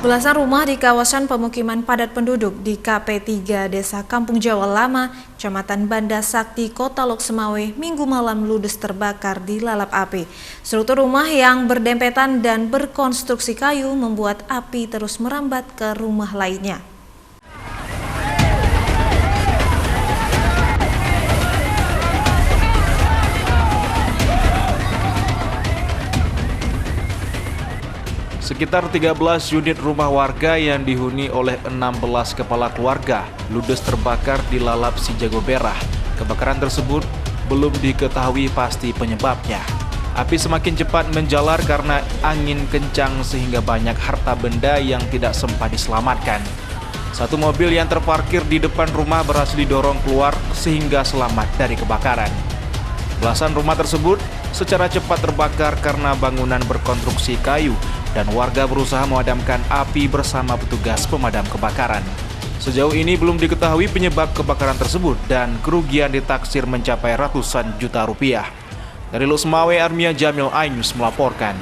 Belasan rumah di kawasan pemukiman padat penduduk di KP 3 Desa Kampung Jawa Lama, Kecamatan Banda Sakti, Kota Lok Semawe, Minggu malam ludes terbakar di lalap api. Struktur rumah yang berdempetan dan berkonstruksi kayu membuat api terus merambat ke rumah lainnya. Sekitar 13 unit rumah warga yang dihuni oleh 16 kepala keluarga ludes terbakar di lalap Si Jago Berah. Kebakaran tersebut belum diketahui pasti penyebabnya. Api semakin cepat menjalar karena angin kencang sehingga banyak harta benda yang tidak sempat diselamatkan. Satu mobil yang terparkir di depan rumah berhasil didorong keluar sehingga selamat dari kebakaran. Belasan rumah tersebut secara cepat terbakar karena bangunan berkonstruksi kayu dan warga berusaha memadamkan api bersama petugas pemadam kebakaran. Sejauh ini belum diketahui penyebab kebakaran tersebut dan kerugian ditaksir mencapai ratusan juta rupiah. Dari Lok Semawe, Armia Jamil, iNews melaporkan.